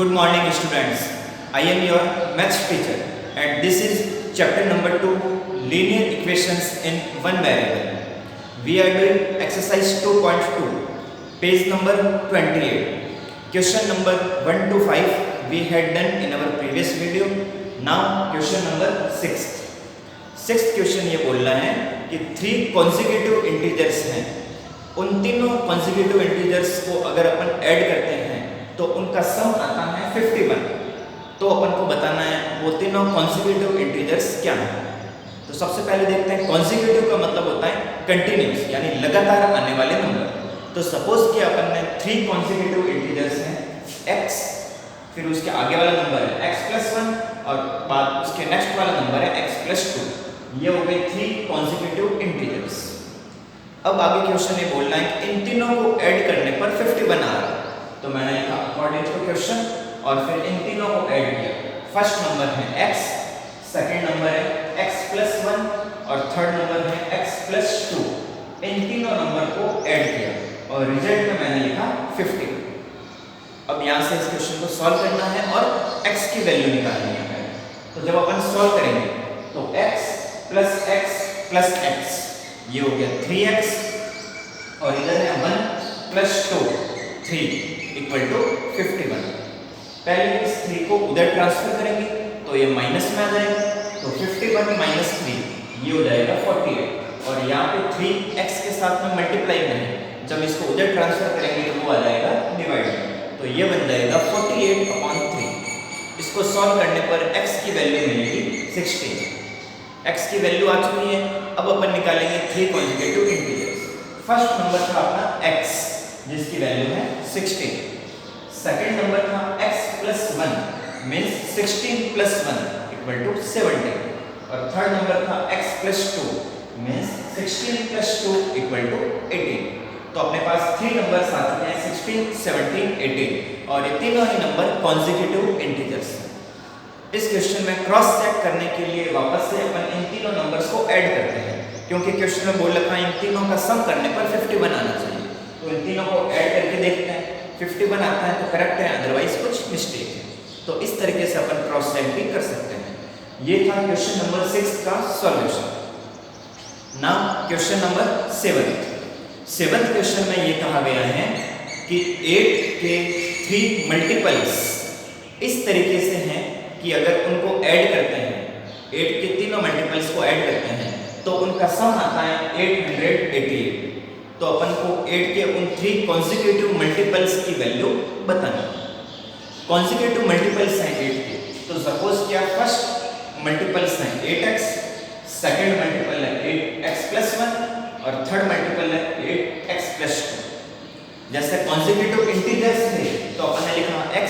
Good morning students. I am your maths teacher and this is chapter number 2 linear equations in one variable. We are doing exercise 2.2 page number 28. Question number 1 to 5 we had done in our previous video. Now question number 6. Sixth question ये बोल रहा है कि 3 consecutive integers हैं, उन तीनों consecutive integers को अगर अपन ऐड करते हैं तो उनका सम आता है 51। तो अपन को बताना है वो तीनों consecutive integers क्या हैं। तो सबसे पहले देखते हैं consecutive का मतलब होता है कंटिन्यूस यानी लगातार आने वाले नंबर। तो सपोज कि अपन ने 3 consecutive integers हैं x, फिर उसके आगे वाला नंबर है x+1 और बाद उसके नेक्स्ट वाला नंबर है x+2। ये हो गए 3 consecutive integers। अब आगे क्वेश्चन ये बोल रहा है कि इन तीनों को ऐड करने पर 51 आ रहा है। तो मैंने लिखा अकॉर्डिंग टू क्वेश्चन और फिर इन तीनों को ऐड किया। फर्स्ट नंबर है x, सेकंड नंबर है x+1 और थर्ड नंबर है x+2। इन तीनों नंबर को ऐड किया और रिजल्ट में मैंने लिखा 50। अब यहाँ से इस क्वेश्चन को सॉल्व करना है और x की वैल्यू निकालनी है। तो जब अपन सॉल्व करेंगे तो x प्लस x ये हो गया 3x और इधर है 1 प्लस 2 3 इक्वल टू 51। पहले इस 3 को उधर ट्रांसफर करेंगे तो ये माइनस में आ जाएगा, तो 51 माइनस 3 ये हो जाएगा 48 और यहाँ पे 3x के साथ में मल्टीप्लाई में है, जब इसको उधर ट्रांसफर करेंगे तो वो आ जाएगा डिवाइड में, तो ये बन जाएगा 48/3। इसको सॉल्व करने पर x की वैल्यू मिलेगी 16। x की वैल्यू आ चुकी है। अब अपन निकालेंगे 3 consecutive integers। फर्स्ट नंबर था अपना x जिसकी वैल्यू है 16, सेकंड नंबर था x+1 मींस 16 + 1 = 17 और थर्ड नंबर था x+2 मींस 16 + 2 = 18। तो अपने पास 3 नंबर्स आ चुके हैं 16, 17, 18 और ये तीनों ही नंबर consecutive integers हैं। इस क्वेश्चन में क्रॉस चेक करने के लिए वापस से अपन इन तीनों नंबर्स को ऐड करते हैं, क्योंकि क्वेश्चन में बोल रखा है इन तीनों का सम करने पर 51 आना चाहिए। तो इन तीनों को ऐड करके देखते हैं, 51 आता है तो करेक्ट है, अदरवाइज कुछ मिस्टेक है। तो इस तरीके से अपन क्रॉस चेक भी कर सकते हैं। ये था क्वेश्चन नंबर 6 का solution. Now question number 7th question में ये कहा गया है कि 8 के 3 मल्टीपल्स इस तरीके से हैं कि अगर उनको ऐड करते हैं, 8 के तीनों मल्टीपल्स को ऐड करते हैं तो उनका सम आता है 888। तो अपन को 8 के उन 3 consecutive मल्टीपल्स की वैल्यू बतानी। consecutive मल्टीपल्स हैं 8 के, तो सपोज क्या फर्स्ट मल्टीपल्स हैं 8x, सेकंड मल्टीपल है 8x+1 और थर्ड मल्टीपल है 8x+2। जैसे consecutive इंटीजर्स थे तो अपन ने लिखा x,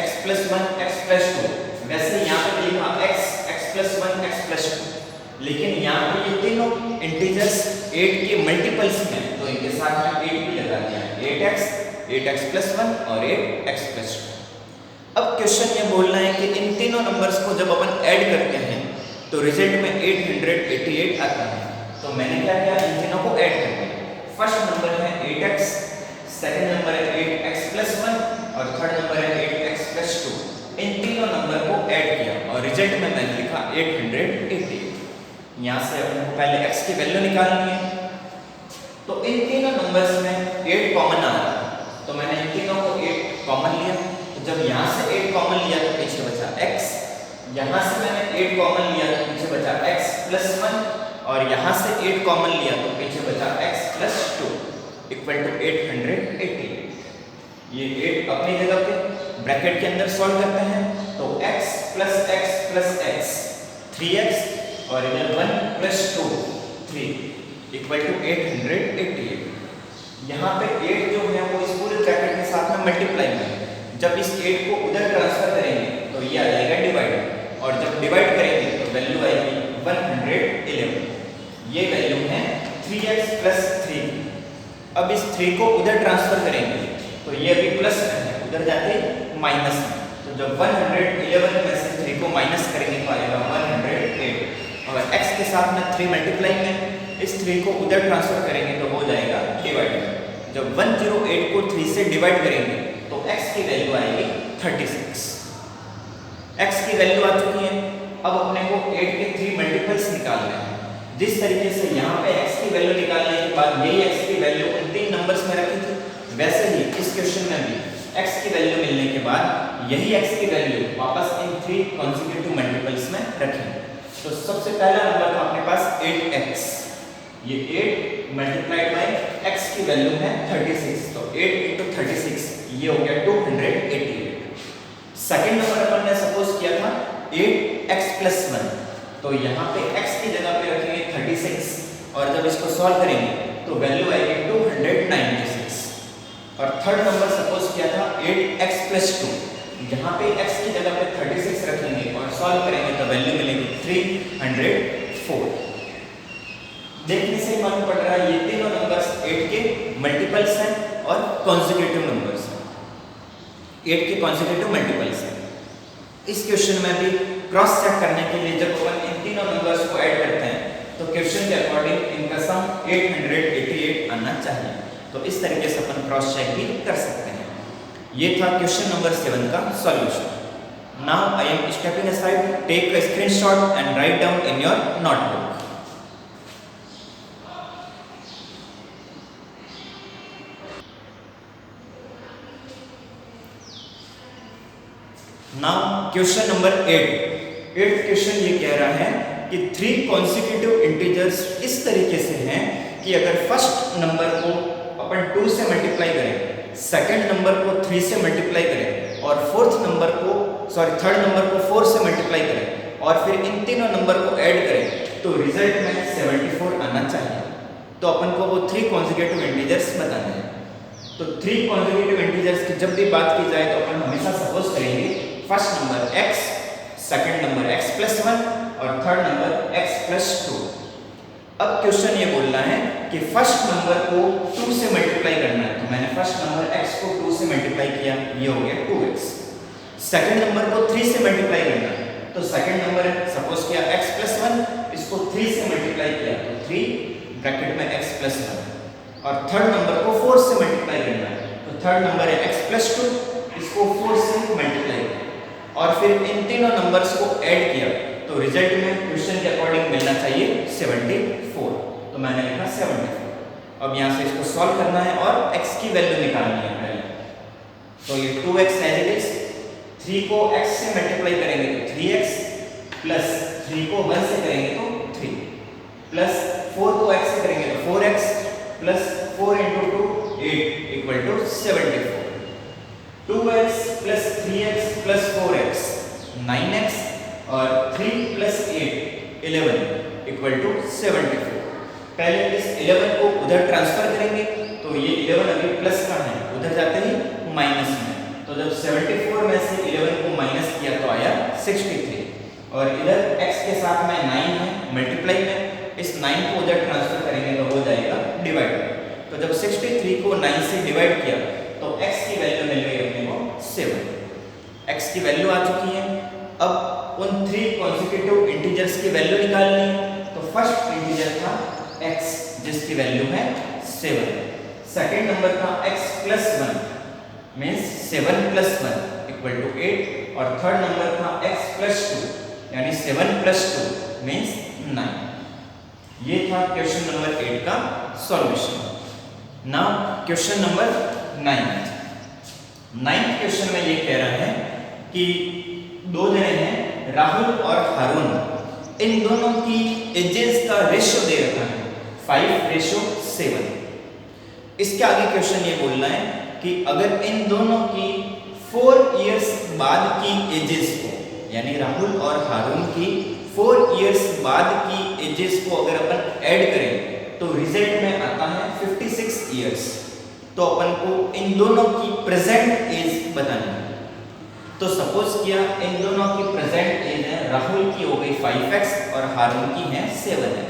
x+1, x+2, वैसे यहाँ पे लिखा x, x+1, x+2। लेकिन यहाँ पे ये तीनों इंटीजर्स 8 के मल्टीपल्स में, तो इनके साथ में 8 भी लगा दिया है, 8x, 8x+1 और 8x+2। अब क्वेश्चन ये बोल रहा है कि इन तीनों नंबर्स को जब अपन ऐड करते हैं तो रिजल्ट में 888 आता है। तो मैंने क्या किया, इन तीनों को ऐड कर दिया। फर्स्ट नंबर है 8x, सेकंड नंबर है 8x+1 और थर्ड नंबर है 8x+2। इन तीनों नंबर को ऐड किया और रिजल्ट में मैंने लिखा 880। यहाँ से अपन को पहले x की वैल्यू निकालनी है। तो इन तीनों नंबर्स में 8 कॉमन आ रहा है, तो मैंने इन तीनों को 8 कॉमन लिया। तो जब यहाँ से 8 कॉमन लिया तो पीछे बचा x, यहाँ से मैंने 8 कॉमन लिया तो पीछे बचा x+1 और यहाँ से 8 कॉमन लिया तो पीछे बचा x+2 = 880। ये 8 अपनी जगह पे ब्रैकेट के अंदर सॉल्व करते हैं तो x + x + x 3x और इधर 1 + 2 3 = 888। यहाँ पे 8 जो है वो इस पूरे ब्रैकेट के साथ में मल्टीप्लाई में, जब इस 8 को उधर ट्रांसफर करेंगे तो ये आ जाएगा डिवाइड और जब डिवाइड करेंगे तो वैल्यू आएगी 111। ये वैल्यू है 3x + 3। अब इस 3 को उधर ट्रांसफर करेंगे तो ये अभी प्लस में है, उधर जाके माइनस में, तो जब 111 में से 3 को माइनस करेंगे तो आएगा 108 और x के साथ में 3 मल्टीप्लाई में इस 3 को उधर ट्रांसफर करेंगे तो हो जाएगा डिवाइड में। जब 108 को 3 से डिवाइड करेंगे तो x की वैल्यू आएगी 36। x की वैल्यू आ चुकी है। अब अपने को 8 के 3 मल्टीपल्स निकालने हैं। जिस तरीके से यहाँ पे x की वैल्यू निकालने के बाद यही x की वैल्यू उन 3 नंबर्स में रखी थी, वैसे ही इस क्वेश्चन में भी x की वैल्यू मिलने के बाद यही x की वैल्यू वापस इन 3 कॉन्जिक्यूटिव मल्टीपल्स में रखेंगे। तो सबसे पहला नंबर था अपने पास 8x, ये 8 मल्टीप्लाइड बाय x की वैल्यू है 36, तो 8 into 36 ये हो गया 288। सेकंड नंबर अपन ने सपोज किया था 8x plus 1, तो यहाँ पे x की जगह पे रखेंगे 36 और जब इसको सॉल्व करेंगे तो वैल्यू आएगी 296। और थर्ड नंबर सपोज किया था 8x plus 2, यहाँ पे x की जगह पे 36 रखेंगे और सॉल्व करेंगे तो वैल्यू मिलेगी 304। देखने से ही मालूम पड़ रहा है ये तीनों नंबर्स 8 के मल्टीपल्स हैं और कॉन्जिक्यूटिव नंबर्स हैं, 8 के कॉन्जिक्यूटिव मल्टीपल्स हैं। इस क्वेश्चन में भी क्रॉस चेक करने के लिए जब अपन इन तीनों नंबर्स को ऐड करते हैं तो क्वेश्चन के अकॉर्डिंग इनका सम 888 आना चाहिए। तो इस तरीके से अपन क्रॉस चेक भी कर सकते हैं। ये था क्वेश्चन नंबर 7 का solution. Now I am stepping aside, take a screenshot and write down in your notebook. Now question number 8 question ये कह रहा है कि 3 कॉन्सिक्यूटिव इंटीजर्स इस तरीके से हैं कि अगर फर्स्ट नंबर को अपन 2 से मल्टीप्लाई करें, सेकंड नंबर को 3 से मल्टीप्लाई करें और थर्ड नंबर को 4 से मल्टीप्लाई करें और फिर इन तीनों नंबर को ऐड करें तो रिजल्ट में 74 आना चाहिए। तो अपन को वो 3 कॉन्सिक्यूटिव इंटीजर्स बताने हैं। तो 3 कॉन्सिक्यूटिव इंटीजर्स की जब भी बात की जाए तो अपन हमेशा सपोज करेंगे first number x, second number x plus 1 और थर्ड नंबर x plus 2। अब क्वेश्चन ये बोल रहा है कि फर्स्ट नंबर को 2 से मल्टीप्लाई करना है, तो मैंने फर्स्ट नंबर x को 2 से मल्टीप्लाई किया, ये हो गया 2x। सेकंड नंबर को 3 से मल्टीप्लाई करना है, तो सेकंड नंबर सपोज किया x plus 1, इसको 3 से मल्टीप्लाई किया तो 3 ब्रैकेट में x plus 1। और थर्ड नंबर को 4 से मल्टीप्लाई करना है, तो थर्ड नंबर है x plus 2, इसको 4 से मल्टीप्लाई किया और फिर इन तीनों नंबर्स को ऐड किया तो रिजल्ट में क्वेश्चन के अकॉर्डिंग मिलना चाहिए 74। तो मैंने लिखा 74। अब यहाँ से इसको सॉल्व करना है और x की वैल्यू निकालनी है पहले। तो ये 2x एज इट इज, 3 को x से मल्टीप्लाई करेंगे तो 3x प्लस 3 को 1 से करेंगे तो 3 प्लस 4 को x से करेंगे तो 4x plus 4 into 2 8 equal to 74। 2x plus 3x plus 4x 9x और 3 plus 8 11 equal to 74। पहले इस 11 को उधर ट्रांसफर करेंगे तो ये 11 अभी प्लस का है, उधर जाते ही माइनस में, तो जब 74 में से 11 को माइनस किया तो आया 63 और इधर x के साथ में 9 है मल्टीप्लाई में, इस 9 को उधर ट्रांसफर करेंगे तो हो जाएगा डिवाइड। तो जब 63 को 9 से डिवाइड किया तो x की वैल्यू मिल गई अपने को 7। x की वैल्यू आ चुकी है। अब उन 3 कॉन्सिक्यूटिव इंटीजर्स की वैल्यू निकालनी है। तो फर्स्ट इंटीजर था x जिसकी वैल्यू है 7, सेकंड नंबर था x plus 1 means 7 plus 1 equal to 8 और थर्ड नंबर था x plus 2 यानी 7 plus 2 मींस 9। ये था क्वेश्चन नंबर 8 का solution. Now question number 9th question में ये कह रहा है कि 2 जने हैं राहुल और हारून, इन दोनों की एजेस का रेशियो दे रखा है 5:7। इसके आगे क्वेश्चन ये बोल रहा है कि अगर इन दोनों की 4 इयर्स बाद की एजेस को, यानी राहुल और हारून की 4 इयर्स बाद की एजेस को अगर अपन ऐड करें तो रिजल्ट में आता है 56 इयर्स। तो अपन को इन दोनों की प्रेजेंट एज बतानी है। तो सपोज किया इन दोनों की प्रेजेंट एज है, राहुल की हो गई 5x और हारून की है 7x।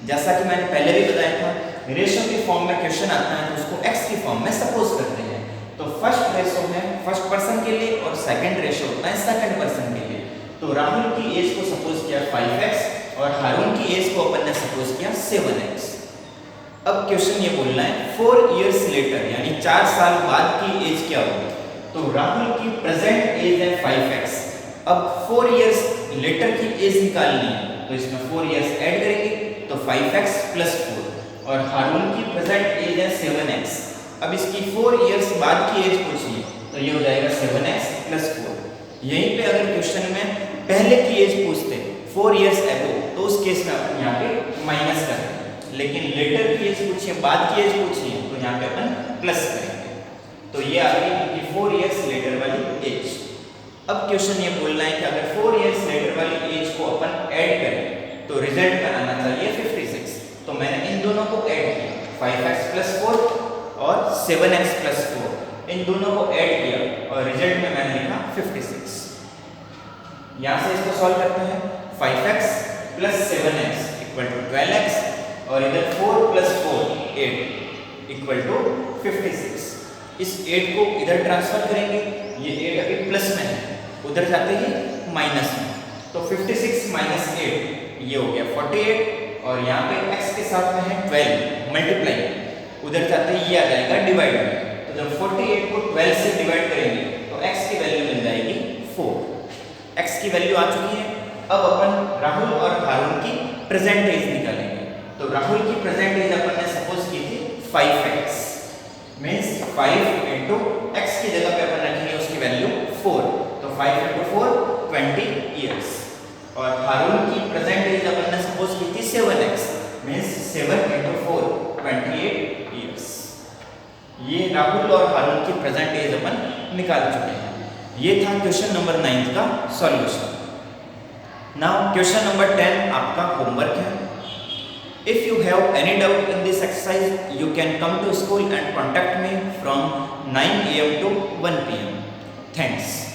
जैसा कि मैंने पहले भी बताया था, रेशो की फॉर्म में क्वेश्चन आता है तो उसको x की फॉर्म में सपोज करते हैं। तो फर्स्ट रेशो है फर्स्ट पर्सन के लिए और सेकंड रेशो होता है सेकंड पर्सन के लिए। तो राहुल की एज को सपोज किया 5x और हारून की एज को अपन ने सपोज किया 7x। अब क्वेश्चन ये बोलना है 4 इयर्स लेटर यानी 4 साल बाद की एज क्या होगी। तो राहुल की प्रेजेंट एज है 5x। अब 4 इयर्स लेटर की एज निकालनी है, तो इसमें 4 इयर्स ऐड करेंगे तो 5x + 4, और हारून की प्रेजेंट एज है 7x। अब इसकी 4 इयर्स बाद की एज पूछिए तो ये हो जाएगा 7x + 4। यहीं पे अगर क्वेश्चन में पहले की एज पूछते 4 इयर्स एगो, तो उस केस में अपन यहाँ पे माइनस करेंगे, लेकिन लेटर की एज पूछिए, बाद की एज पूछिए, तो यहाँ पे अपन प्लस करेंगे। तो ये आ गई कि 4 इयर्स लेटर वाली एज। अब क्वेश्चन ये बोलना है कि अगर 4 इयर्स लेटर वाली एज को अपन ऐड करें तो रिजल्ट में आना चाहिए 56। तो मैंने इन दोनों को ऐड किया, 5x + 4 और 7x + 4, इन दोनों को ऐड किया और रिजल्ट में मैंने लिखा 56। यहाँ से इसको सॉल्व करते हैं, 5x + 7x = 12x, और इधर 4 + 4 8 = 56। इस 8 को इधर ट्रांसफर करेंगे, ये 8 अभी प्लस में है, उधर जाते ही माइनस में, तो 56 - 8 ये हो गया 48, और यहाँ पे x के साथ में है 12 मल्टीप्लाई, उधर जाते ही ये आ जाएगा डिवाइड में। तो जब 48 को 12 से डिवाइड करेंगे तो x की वैल्यू मिल जाएगी 4। x की वैल्यू आ चुकी है। अब अपन राहुल और हारून की प्रेजेंट एज निकालेंगे। तो राहुल की प्रेजेंट एज अपन ने सपोज की थी 5x, मीन्स 5 × x की जगह पे अपन रखेंगे उसकी वैल्यू 4, तो 5 × 4 20 इयर्स। और हारून की प्रेजेंट एज अपन ने सपोज की थी 7x, मीन्स 7 × 4 28 इयर्स। ये राहुल और हारून की प्रेजेंट एज अपन निकाल चुके हैं। ये था क्वेश्चन नंबर 9 का सॉल्यूशन। नाउ क्वेश्चन नंबर 10 आपका होमवर्क है। If you have any doubt in this exercise, you can come to school and contact me from 9 AM to 1 PM. Thanks.